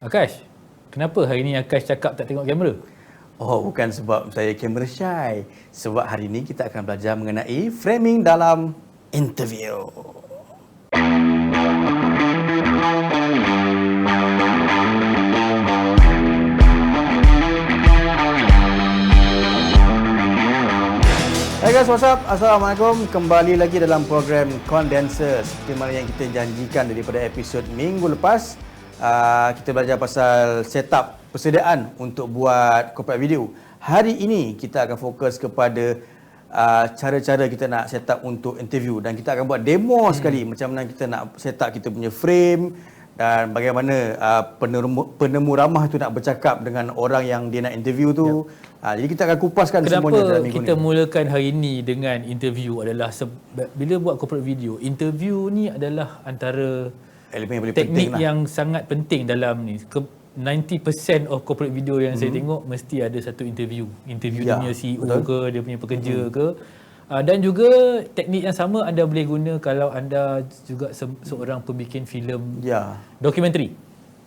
Akash, kenapa hari ni Akash cakap tak tengok kamera? Oh, bukan sebab saya kamera shy. Sebab hari ini kita akan belajar mengenai framing dalam interview. Hai guys, what's up? Assalamualaikum. Kembali lagi dalam program Condenser. Seperti mana yang kita janjikan daripada episod minggu lepas. Kita belajar pasal setup persediaan untuk buat corporate video. Hari ini kita akan fokus kepada cara-cara kita nak setup untuk interview, dan kita akan buat demo sekali macam mana kita nak setup kita punya frame dan bagaimana penemu ramah tu nak bercakap dengan orang yang dia nak interview tu. Jadi kita akan kupaskan semuanya dalam minggu ni. Kenapa kita mulakan hari ini dengan interview adalah bila buat corporate video, interview ni adalah antara elemen yang paling teknik penting lah. yang sangat penting dalam ni. 90% of corporate video yang saya tengok mesti ada satu interview dia punya CEO betul. Ke dia punya pekerja ke, dan juga teknik yang sama anda boleh guna kalau anda juga seorang pembikin filem dokumentari.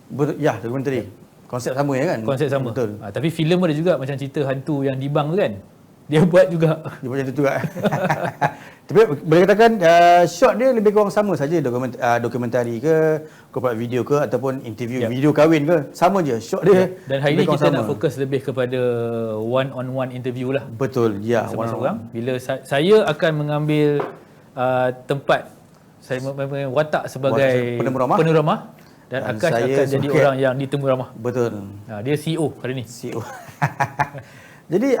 Betul, dokumentari. Konsep sama ya kan? Konsep sama. Betul. Tapi filem ada juga, macam cerita hantu yang di bank tu kan. Dia buat juga. Dia buat macam tu juga. Tapi boleh katakan shot dia lebih kurang sama saja, dokumentari ke, corporate video ke, ataupun interview video kahwin ke, sama je shot dia. Dan hari ni kita nak fokus lebih kepada one on one interview lah. Betul, ya. Seorang. Bila saya akan mengambil tempat, saya mengambil watak sebagai penemu ramah dan Akash akan jadi orang yang ditemu ramah. Betul. Dia CEO hari ni. CEO. Jadi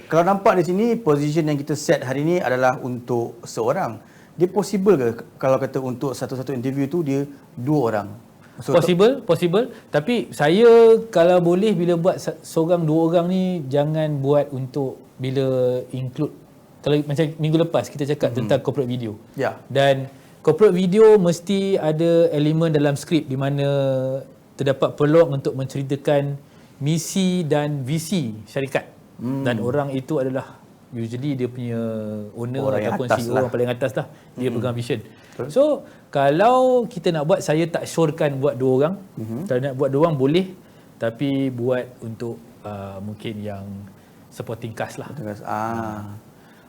kalau nampak di sini position yang kita set hari ni adalah untuk seorang. Dia possible ke kalau kata untuk satu-satu interview tu dia dua orang? Possible. Tapi saya kalau boleh bila buat seorang dua orang ni jangan buat untuk bila include, kalau macam minggu lepas kita cakap tentang corporate video. Dan corporate video mesti ada elemen dalam skrip di mana terdapat peluang untuk menceritakan misi dan visi syarikat. Dan orang itu adalah usually dia punya owner orang ataupun CEO lah. Orang paling atas lah. Dia pegang vision. So kalau kita nak buat, saya tak syorkan buat dua orang. Kalau nak buat dua orang boleh, tapi buat untuk mungkin yang supporting cast lah.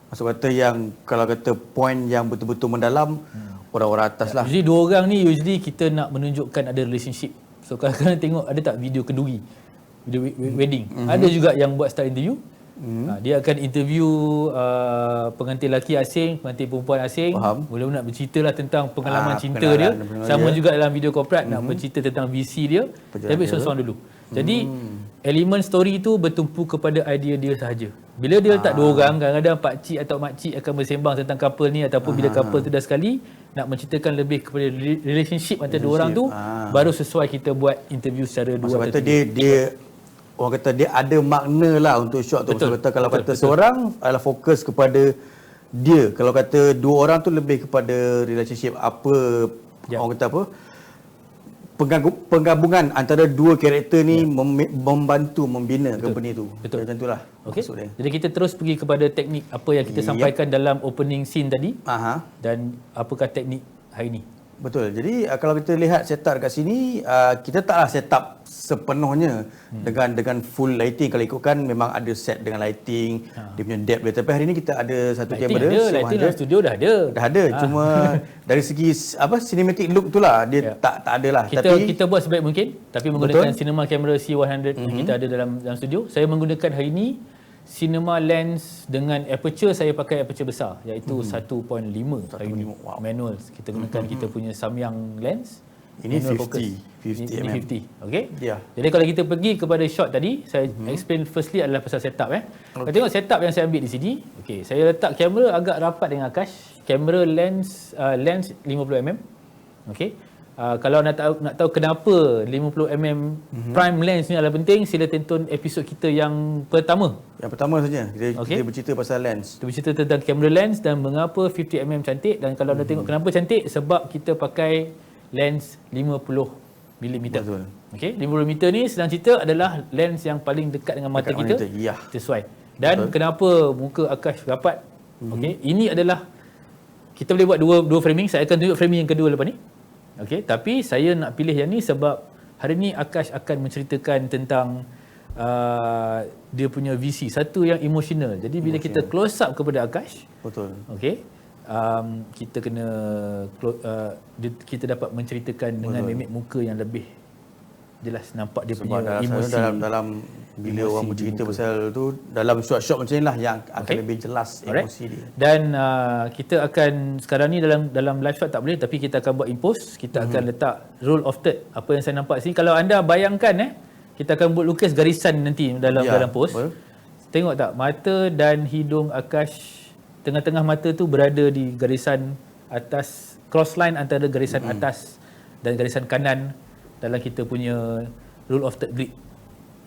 Maksud kata yang kalau kata point yang betul-betul mendalam, orang-orang atas lah. Usually dua orang ni usually kita nak menunjukkan ada relationship. So kalau tengok ada tak video kenduri, video wedding. Ada juga yang buat style interview. Dia akan interview pengantin lelaki asing, pengantin perempuan asing. Mula-mula nak bercerita lah tentang pengalaman cinta dia. Sama juga dalam video corporate nak bercerita tentang visi dia. Tapi seorang dulu. Jadi elemen story tu bertumpu kepada idea dia sahaja. Bila dia letak dua orang, kadang-kadang pakcik atau makcik akan bersembang tentang couple ni, ataupun bila couple tu dah sekali nak menceritakan lebih kepada relationship antara dua orang tu, baru sesuai kita buat interview secara dua. Maksud kata dia orang kata dia ada makna lah untuk shot tu. Maksud kata kalau kata seorang adalah fokus kepada dia, kalau kata dua orang tu lebih kepada relationship apa, orang kata apa, penggabungan antara dua karakter ni membantu membina company tu. Betul. Macam itulah. Okay. Jadi kita terus pergi kepada teknik apa yang kita sampaikan dalam opening scene tadi. Dan apakah teknik hari ni? Betul. Jadi kalau kita lihat setup dekat sini, kita taklah setup sepenuhnya dengan full lighting. Kalau ikutkan memang ada set dengan lighting, dia punya depth dia. Tapi hari ni kita ada satu kamera. Lighting dalam studio dah ada. Cuma dari segi cinematic look tu lah dia tak ada lah. Kita buat sebaik mungkin, tapi menggunakan cinema camera C100 yang kita ada dalam studio. Saya menggunakan hari ni cinema lens dengan aperture, saya pakai aperture besar iaitu 1.5 manual. Kita gunakan kita punya Samyang lens. Ini 50 mm. Okey. Jadi kalau kita pergi kepada shot tadi, saya explain firstly adalah pasal setup. Kalau tengok setup yang saya ambil di sini, okey, saya letak kamera agak rapat dengan Akash. Kamera lens 50 mm. Okey. Kalau nak tahu kenapa 50mm prime lens ni adalah penting, sila tonton episod kita yang pertama. Yang pertama saja. Kita bercerita pasal lens. Kita bercerita tentang kamera lens dan mengapa 50mm cantik. Dan kalau anda tengok kenapa cantik, sebab kita pakai lens 50mm. Betul. Okey, 50mm ni senang cerita adalah lens yang paling dekat dengan mata kita. Sesuai. Dan kenapa muka Akash rapat? Okey, ini adalah kita boleh buat dua framing. Saya akan tunjuk framing yang kedua lepas ni. Okey, tapi saya nak pilih yang ni sebab Hari ni Akash akan menceritakan tentang dia punya visi, satu yang emotional. Jadi bila kita close up kepada Akash, betul. okey, kita kena kita dapat menceritakan dengan mimik muka yang lebih jelas, nampak dia Sebab punya emosi. dalam bila orang bercerita pasal tu, dalam shot-shot macam inilah yang akan lebih jelas emosi dia. Dan kita akan sekarang ni dalam live shot tak boleh, tapi kita akan buat in post. Kita akan letak rule of third. Apa yang saya nampak sini, kalau anda bayangkan kita akan buat lukis garisan nanti dalam post. Betul. Tengok tak, mata dan hidung Akash, tengah-tengah mata tu berada di garisan atas, cross line antara garisan atas dan garisan kanan dalam kita punya rule of third grid.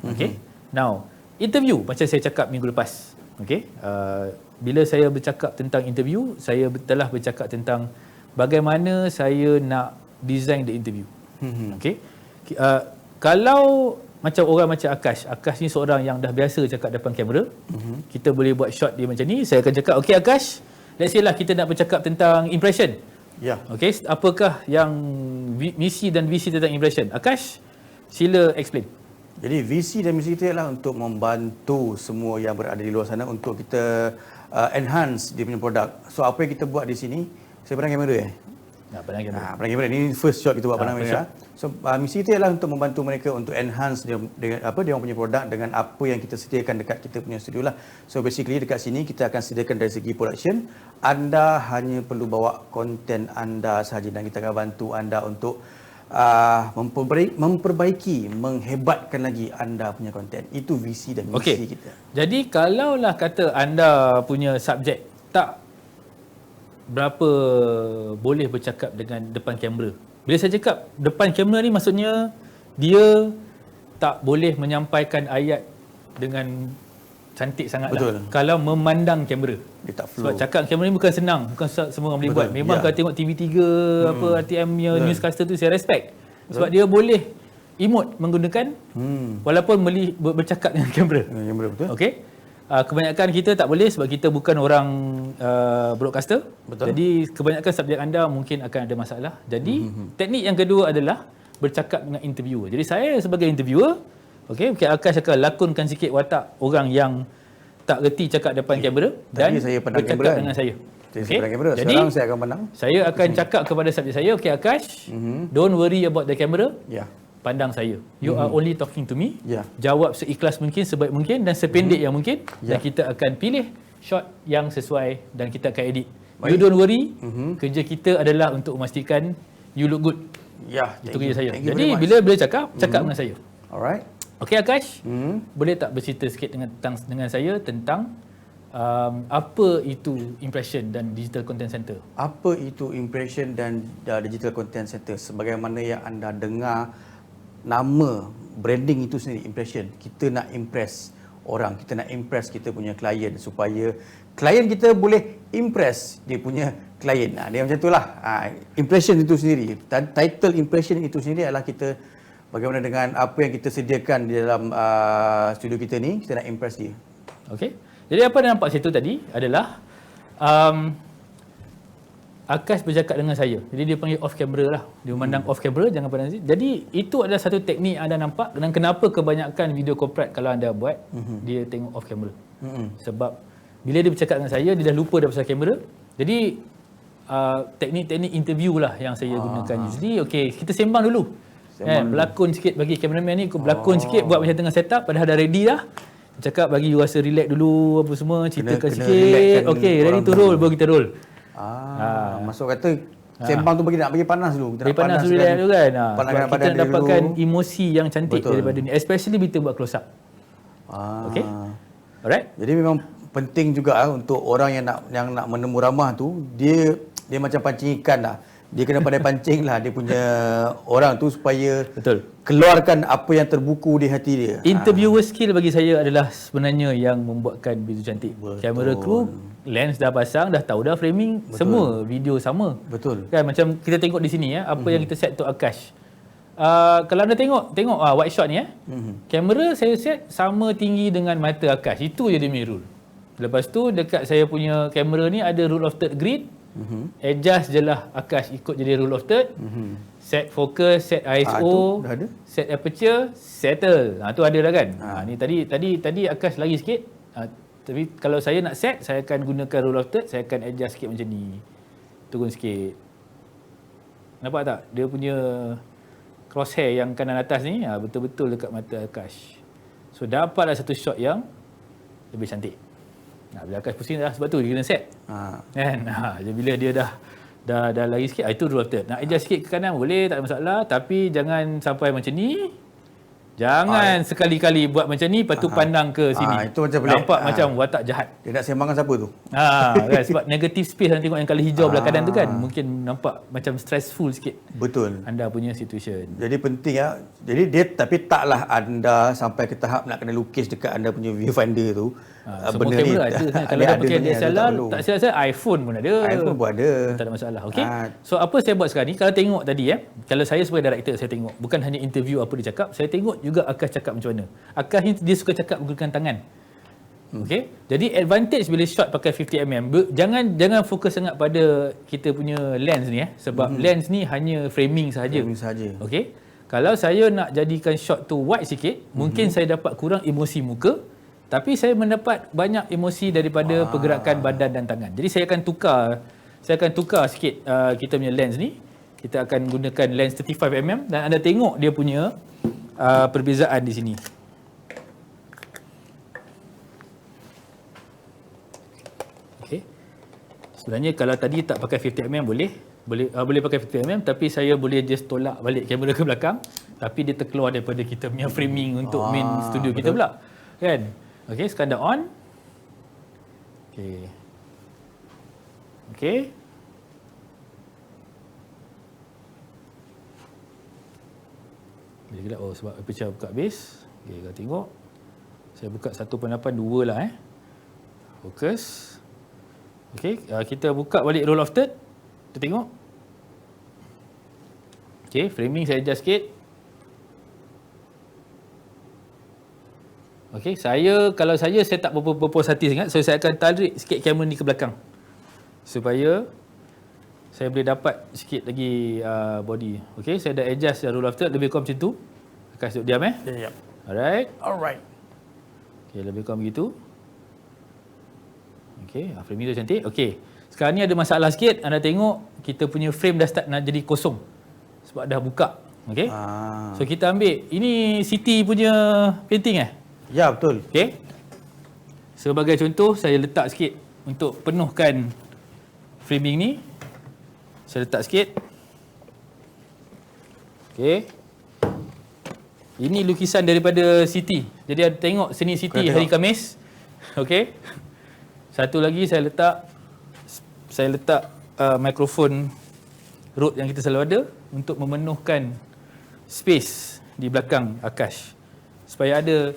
Okay. Now, interview macam saya cakap minggu lepas. Okay. Bila saya bercakap tentang interview, saya telah bercakap tentang bagaimana saya nak design the interview. Okay. Kalau macam orang macam Akash ni seorang yang dah biasa cakap depan kamera, kita boleh buat shot dia macam ni. Saya akan cakap, okay Akash, let's say lah kita nak bercakap tentang impression. Ya. Okay, apakah yang misi dan visi tentang impression? Akash, sila explain. Jadi visi dan misi kita ialah untuk membantu semua yang berada di luar sana untuk kita enhance dia punya produk. So apa yang kita buat di sini, saya pandang kamera Pandang kamera. Ini first shot kita buat pandang kamera. So misi kita ialah untuk membantu mereka untuk enhance dia orang punya produk dengan apa yang kita sediakan dekat kita punya studio lah. So basically dekat sini kita akan sediakan dari segi production. Anda hanya perlu bawa konten anda sahaja dan kita akan bantu anda untuk memperbaiki, menghebatkan lagi anda punya konten. Itu visi dan misi kita. Jadi kalaulah kata anda punya subjek tak berapa boleh bercakap dengan depan kamera. Bila saya cakap depan kamera ni, maksudnya dia tak boleh menyampaikan ayat dengan cantik sangat lah. Kalau memandang kamera. Dia tak flow. Sebab cakap kamera ni bukan senang, bukan semua orang boleh buat. Memang kalau tengok TV3 apa RTM punya newscaster tu, saya respect. Sebab dia boleh emote menggunakan walaupun bercakap dengan kamera. Betul. Okey. Kebanyakan kita tak boleh sebab kita bukan orang broadcaster. Betul. Jadi kebanyakan subjek anda mungkin akan ada masalah. Jadi teknik yang kedua adalah bercakap dengan interviewer. Jadi saya sebagai interviewer, okey, Akash akan lakonkan sikit watak orang yang tak reti cakap depan kamera dan saya bercakap dengan saya. Okay. Jadi saya akan pandang. Saya akan cakap kepada subjek saya, okey Akash, don't worry about the camera. Pandang saya. You are only talking to me. Jawab seikhlas mungkin, sebaik mungkin dan sependek yang mungkin. Dan kita akan pilih shot yang sesuai dan kita akan edit. You don't worry. Kerja kita adalah untuk memastikan you look good. Itu kerja saya. Jadi bila cakap dengan saya. Alright. Okey Akash, boleh tak bercerita sikit dengan saya tentang apa itu impression dan digital content center? Apa itu impression dan digital content center? Sebagaimana yang anda dengar, nama branding itu sendiri, impression. Kita nak impress orang, kita nak impress kita punya klien supaya klien kita boleh impress dia punya klien. Dia macam itulah. Impression itu sendiri, title impression itu sendiri adalah kita bagaimana dengan apa yang kita sediakan di dalam studio kita ni, kita nak impress dia. Okey. Jadi apa yang nampak situ tadi adalah Akash bercakap dengan saya. Jadi dia panggil off camera lah. Dia memandang off camera, jangan pandang sini. Jadi itu adalah satu teknik anda nampak dan kenapa kebanyakan video corporate kalau anda buat, dia tengok off camera. Sebab bila dia bercakap dengan saya, dia dah lupa dah pasal kamera. Jadi teknik-teknik interview lah yang saya gunakan usually. Okey, kita sembang dulu. Berlakon sikit bagi cameraman ni, berlakon sikit, buat macam tengah setup, padahal dah ready dah. Cakap bagi you rasa relax dulu, apa semua, ceritakan sikit. Okey, ready to roll, baru kita roll. Masuk kata sembang tu nak bagi panas dulu. Kita nak panas dulu kan. Kita nak dapatkan emosi yang cantik daripada ni, especially bila buat close up. Okey. Alright. Jadi memang penting juga untuk orang yang nak menemu ramah tu, dia macam pancing ikan lah. Dia kena pandai pancing lah dia punya orang tu supaya keluarkan apa yang terbuku di hati dia. Interviewer skill bagi saya adalah sebenarnya yang membuatkan video cantik. Kamera crew, lens dah pasang, dah tahu dah framing, semua video sama. Kan macam kita tengok di sini apa yang kita set untuk Akash. Kalau anda tengok white shot ni kamera saya set sama tinggi dengan mata Akash. Itu je dia punya rule. Lepas tu dekat saya punya kamera ni ada rule of third grid. adjust je lah Akash ikut jadi rule of third. Set focus, set ISO, dah ada. set aperture, settle. Tu ada dah kan. Ni tadi Akash lagi sikit. Tapi kalau saya nak set, saya akan gunakan rule of third, saya akan adjust sikit macam ni. Turun sikit. Nampak tak? Dia punya crosshair yang kanan atas ni betul-betul dekat mata Akash. So dapatlah satu shot yang lebih cantik. Bila Akash pusing dah, sebab tu dia kena set. Kan? Bila dia dah lagi sikit, itu rule of third. Nak adjust sikit ke kanan boleh, tak ada masalah. Tapi jangan sampai macam ni. Jangan sekali-kali buat macam ni, lepas tu pandang ke sini. Itu macam boleh. Nampak macam watak jahat. Dia nak sembangkan siapa tu? Kan? Sebab negative space, anda tengok yang colour hijau belah kanan tu kan, mungkin nampak macam stressful sikit. Betul. Anda punya situation. Jadi penting ya. Jadi dia, tapi taklah anda sampai ke tahap nak kena lukis dekat anda punya viewfinder tu. Semua kamera ada. Kalau dah pakai DSLR, tak silap saya iPhone pun ada. iPhone pun ada. Tak ada masalah. Okay. So apa saya buat sekarang ni, kalau tengok tadi kalau saya sebagai director, saya tengok bukan hanya interview apa dia cakap, saya tengok juga Akash cakap macam mana. Akash ni dia suka cakap menggunakan tangan. Okay. Jadi advantage bila shot pakai 50mm, jangan fokus sangat pada kita punya lens ni sebab lens ni hanya framing sahaja. Okay. Kalau saya nak jadikan shot tu wide sikit, mungkin saya dapat kurang emosi muka, tapi saya mendapat banyak emosi daripada pergerakan badan dan tangan. Jadi saya akan tukar sikit kita punya lens ni. Kita akan gunakan lens 35mm dan anda tengok dia punya perbezaan di sini. Okey. Sebenarnya kalau tadi tak pakai 50mm boleh pakai 50mm, tapi saya boleh just tolak balik kamera ke belakang, tapi dia terkeluar daripada kita punya framing untuk main studio kita pula. Kan? Okey, sekarang dah on. Okey. Bila sebab aperture buka habis. Okey, kita tengok. Saya buka 1.82 lah Fokus. Okey, kita buka balik roll of third. Kita tengok. Okey, framing saya adjust sikit. Okey, kalau saya tak berpuas hati sangat, so saya akan tarik sikit kamera ni ke belakang. Supaya saya boleh dapat sikit lagi body. Okey, saya dah adjust rule of third lebih kurang macam tu. Akash duduk diam Ya. Alright. Okey, lebih kurang begitu. Okey, framing tu cantik. Okey. Sekarang ni ada masalah sikit. Anda tengok kita punya frame dah start nak jadi kosong. Sebab dah buka. Okey. So kita ambil ini Siti punya painting Ya, betul. Okey. Sebagai contoh, saya letak sikit untuk penuhkan framing ni. Saya letak sikit. Okey. Ini lukisan daripada Siti. Jadi ada tengok seni Siti hari Khamis. Okey. Satu lagi saya letak mikrofon Rode yang kita selalu ada untuk memenuhkan space di belakang Akash. Supaya ada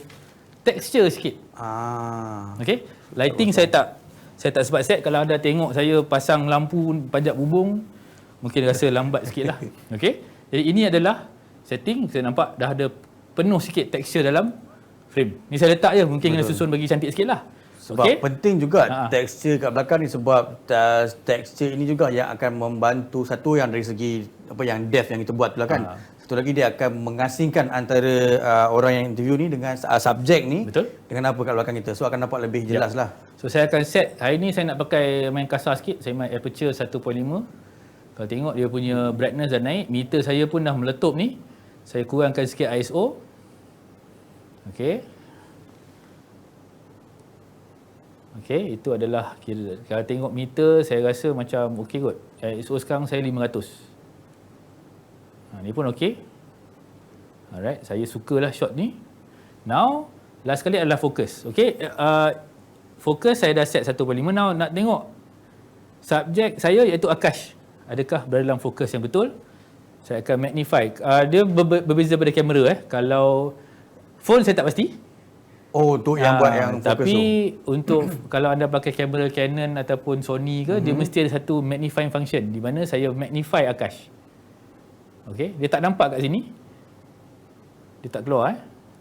texture sikit. Okey. Lighting saya tak sebab set. Kalau anda tengok saya pasang lampu panjat bubung, mungkin rasa lambat sikit lah. Okey. Jadi ini adalah setting. Saya nampak dah ada penuh sikit texture dalam frame. Ni saya letak je. Mungkin kena susun bagi cantik sikit lah. Sebab penting juga tekstur kat belakang ni, sebab tekstur ini juga yang akan membantu, satu yang dari segi yang depth yang kita buat tu lah kan. Satu lagi dia akan mengasingkan antara orang yang interview ni dengan subjek ni. Betul. Dengan apa kat belakang kita. So akan nampak lebih jelas lah. So saya akan set, hari ni saya nak pakai main kasar sikit. Saya main aperture 1.5. Kalau tengok dia punya brightness dah naik, meter saya pun dah meletup ni. Saya kurangkan sikit ISO. Okey. Okey, itu adalah kira. Kalau tengok meter, saya rasa macam okey kot. ISO sekarang saya 500. Ni pun okey. Alright, saya sukalah shot ni. Now, last kali adalah fokus. Okey, fokus saya dah set 1.5. Now, nak tengok subjek saya iaitu Akash. Adakah berada dalam fokus yang betul? Saya akan magnify. Dia berbeza pada kamera. Kalau phone saya tak pasti. Oh, untuk yang buat yang fokus tapi untuk kalau anda pakai kamera Canon ataupun Sony ke, dia mesti ada satu magnifying function di mana saya magnify Akash. Okey, dia tak nampak kat sini. Dia tak keluar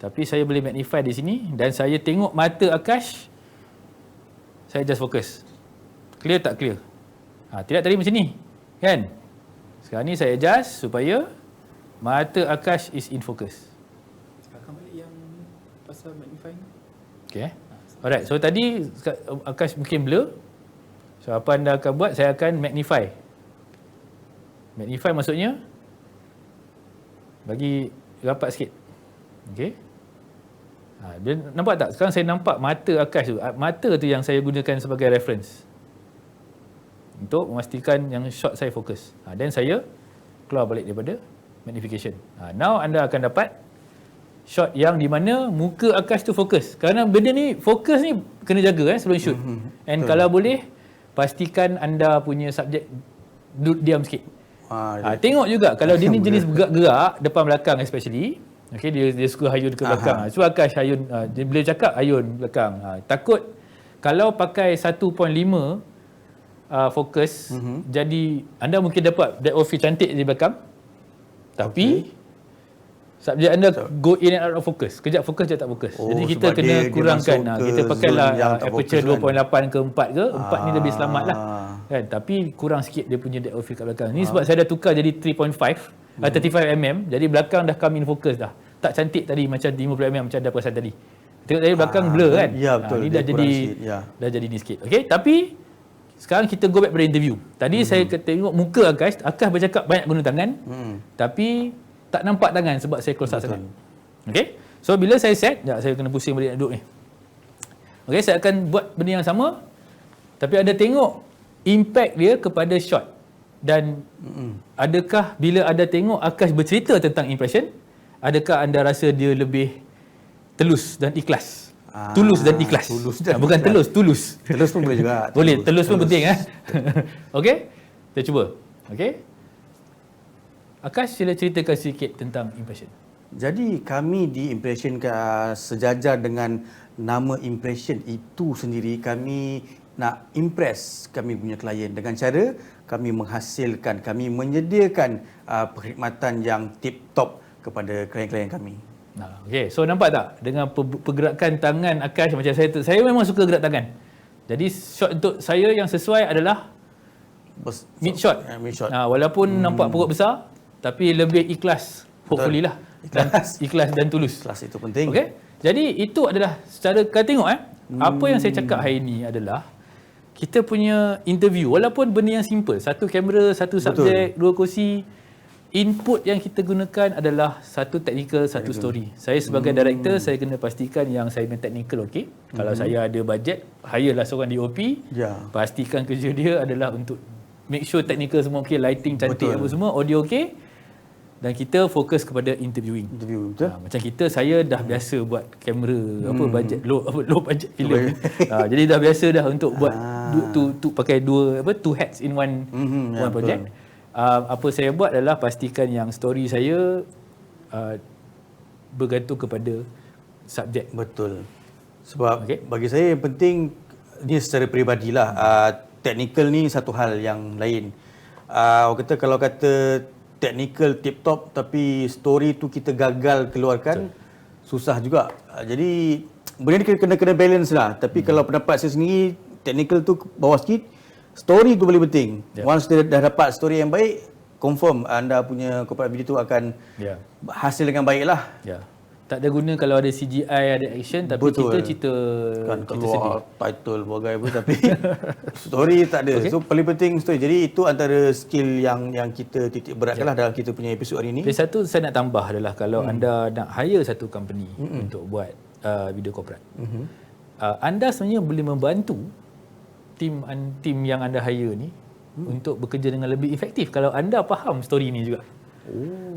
Tapi saya boleh magnify di sini dan saya tengok mata Akash. Saya just fokus. Clear tak clear? Tidak tadi macam ni. Kan? Sekarang ni saya adjust supaya mata Akash is in focus. Cakapkan balik yang pasal magnifying. Okay. Alright, so tadi Akash mungkin blur. So apa anda akan buat, saya akan magnify. Magnify maksudnya bagi rapat sikit. Okay. Dia nampak tak? Sekarang saya nampak mata Akash tu. Mata tu yang saya gunakan sebagai reference untuk memastikan yang shot saya fokus. Dan saya keluar balik daripada magnification. Now anda akan dapat shot yang di mana muka Akash tu fokus. Kerana benda ni, fokus ni kena jaga sebelum shoot. And kalau boleh, pastikan anda punya subjek diam sikit. Tengok juga kalau dia ni jenis bergerak-gerak depan belakang especially. Okay, dia suka hayun ke belakang. So Akash hayun, dia boleh cakap hayun belakang. Takut kalau pakai 1.5 fokus, jadi anda mungkin dapat depth of field cantik di belakang. Tapi subjek anda go in and out of focus. Kejap fokus, kejap tak fokus. Jadi kita kena kurangkan. Kita pakailah aperture 2.8 ke 4 ke. 4 ni lebih selamat lah. Kan? Tapi kurang sikit dia punya depth of field kat belakang. Ni sebab saya dah tukar jadi 3.5, 35mm. Jadi belakang dah come in focus dah. Tak cantik tadi macam 50mm macam anda perasan tadi. Tengok tadi belakang blur kan? Ya betul. Ni dah jadi ni sikit. Okay, tapi sekarang kita go back pada interview. Tadi saya tengok muka Akash bercakap banyak guna tangan. Tapi tak nampak tangan sebab saya close up sangat. Okay. So bila saya set, saya kena pusing balik nak duduk ni. Okay, saya akan buat benda yang sama. Tapi ada tengok impact dia kepada shot. Dan adakah bila ada tengok Akash bercerita tentang impression, adakah anda rasa dia lebih telus dan ikhlas? Tulus dan ikhlas. Bukan telus, tulus. Telus pun boleh juga. Boleh, telus pun penting. Okey? Kita cuba. Okey? Akash, sila ceritakan sikit tentang impression. Jadi kami di Impression sejajar dengan nama Impression itu sendiri, kami nak impress kami punya klien dengan cara kami menghasilkan, kami menyediakan perkhidmatan yang tip-top kepada klien-klien kami. Okey, so nampak tak dengan pergerakan tangan Akash macam saya memang suka gerak tangan. Jadi shot untuk saya yang sesuai adalah mid shot. Walaupun nampak perut besar tapi lebih ikhlas, hopefully lah. Ikhlas dan tulus. Ikhlas itu penting. Okey. Jadi itu adalah secara kau tengok apa yang saya cakap hari ini adalah kita punya interview walaupun benda yang simple, satu kamera, satu subjek, dua kursi. Input yang kita gunakan adalah satu technical, satu story. Saya sebagai director, saya kena pastikan yang saya punya technical okey. Kalau saya ada budget, hire lah seorang DOP. Pastikan kerja dia adalah untuk make sure technical semua okey, lighting cantik apa semua, audio okey. Dan kita fokus kepada interviewing. Betul. Macam saya dah biasa buat kamera, budget low budget filem. Jadi dah biasa dah untuk buat pakai two hats in one project. Apa saya buat adalah pastikan yang story saya bergantung kepada subjek. Betul. Sebab bagi saya yang penting ni secara peribadilah, technical ni satu hal yang lain. Kalau kata technical tip top tapi story tu kita gagal keluarkan, susah juga. Jadi benda ni kena balance lah. Tapi kalau pendapat saya sendiri, technical tu bawah sikit, story tu paling penting. Once dia dah dapat story yang baik, confirm anda punya corporate video tu akan hasil dengan baik lah. Tak ada guna kalau ada CGI, ada action, tapi cerita kan keluar title bagai apa tapi story tak ada. So paling penting story. Jadi itu antara skill yang kita titik beratkan lah dalam kita punya episod hari ni. Satu saya nak tambah adalah kalau anda nak hire satu company untuk buat video corporate, anda sebenarnya boleh membantu tim yang anda hire ni untuk bekerja dengan lebih efektif kalau anda faham story ni juga.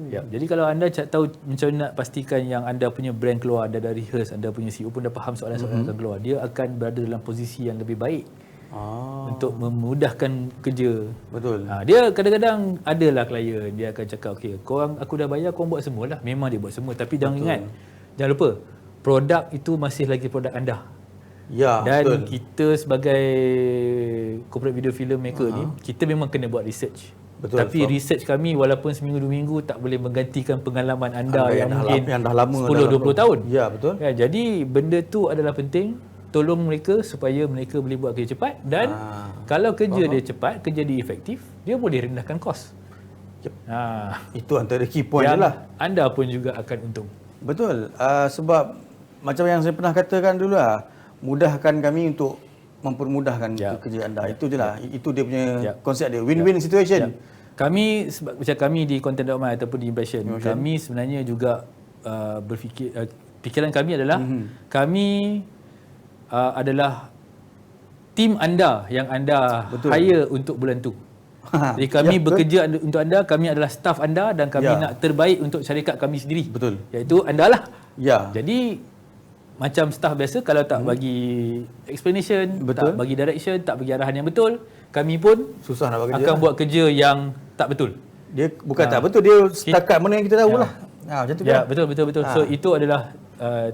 Jadi kalau anda tahu macam nak pastikan yang anda punya brand keluar, anda dah rehearse, anda punya CEO pun dah faham soalan-soalan akan keluar, dia akan berada dalam posisi yang lebih baik untuk memudahkan kerja. Betul. Dia kadang-kadang adalah klien, dia akan cakap okey, korang aku dah bayar, korang buat semualah. Memang dia buat semua, tapi jangan ingat, jangan lupa produk itu masih lagi produk anda. Dan kita sebagai corporate video filmmaker ni, kita memang kena buat research. Tapi research kami walaupun seminggu 2 minggu tak boleh menggantikan pengalaman anda yang mungkin dah lama 10-20 tahun. Ya, betul. Jadi benda tu adalah penting. tolong mereka supaya mereka boleh buat kerja cepat dan kalau kerja dia cepat, kerja dia efektif, dia boleh rendahkan kos. Yep. Itu antara key point yang je lah. anda pun juga akan untung. Betul. Sebab macam yang saya pernah katakan dulu lah, mudahkan kami untuk mempermudahkan kerja anda. Itu je lah. Itu dia punya konsep dia. Win-win situation. Kami macam kami di Content.my ataupun di Impression, kami sebenarnya juga berfikir, fikiran kami adalah kami adalah tim anda yang anda hire untuk bulan tu. Jadi kami bekerja untuk anda, kami adalah staff anda dan kami nak terbaik untuk syarikat kami sendiri. Betul. Iaitu anda lah. Ya. Jadi macam staff biasa kalau tak bagi explanation, tak bagi direction, tak bagi arahan yang betul, kami pun susah nak bekerja. Akan buat kerja yang tak betul. Dia bukan tak betul, dia setakat mana yang kita tahu lah. Macam tu kan. Betul. So itu adalah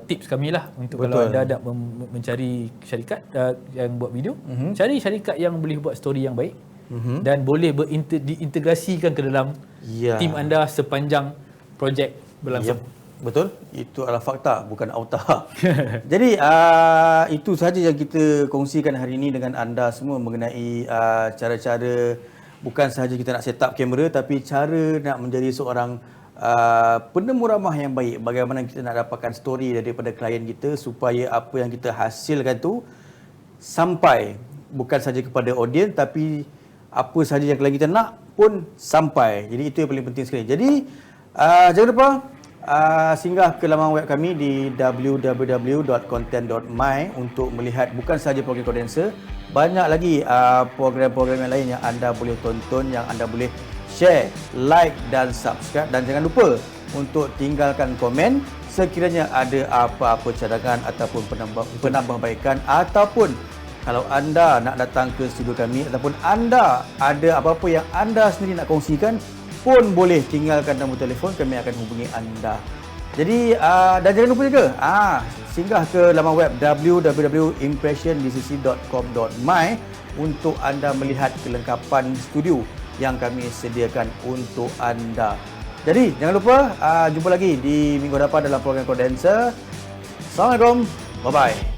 tips kami lah untuk kalau anda nak mencari syarikat yang buat video, cari syarikat yang boleh buat story yang baik dan boleh diintegrasikan ke dalam tim anda sepanjang projek berlangsung. Betul, itu adalah fakta, bukan auta. Jadi itu sahaja yang kita kongsikan hari ini dengan anda semua mengenai cara-cara, bukan sahaja kita nak set up kamera, tapi cara nak menjadi seorang penemu ramah yang baik. Bagaimana kita nak dapatkan story daripada klien kita supaya apa yang kita hasilkan tu sampai bukan sahaja kepada audiens, tapi apa sahaja yang klien kita nak pun sampai. Jadi itu yang paling penting sekali. Jadi jangan lupa singgah ke laman web kami di www.content.my untuk melihat bukan sahaja program Condenser, banyak lagi program-program yang lain yang anda boleh tonton, yang anda boleh share, like dan subscribe. Dan jangan lupa untuk tinggalkan komen sekiranya ada apa-apa cadangan ataupun penambahbaikan, ataupun kalau anda nak datang ke studio kami ataupun anda ada apa-apa yang anda sendiri nak kongsikan pun boleh tinggalkan nombor telefon, kami akan hubungi anda. Jadi dan jangan lupa juga singgah ke laman web www.impressiondcc.com.my untuk anda melihat kelengkapan studio yang kami sediakan untuk anda. Jadi jangan lupa jumpa lagi di minggu depan dalam program Condenser. Assalamualaikum. Bye bye.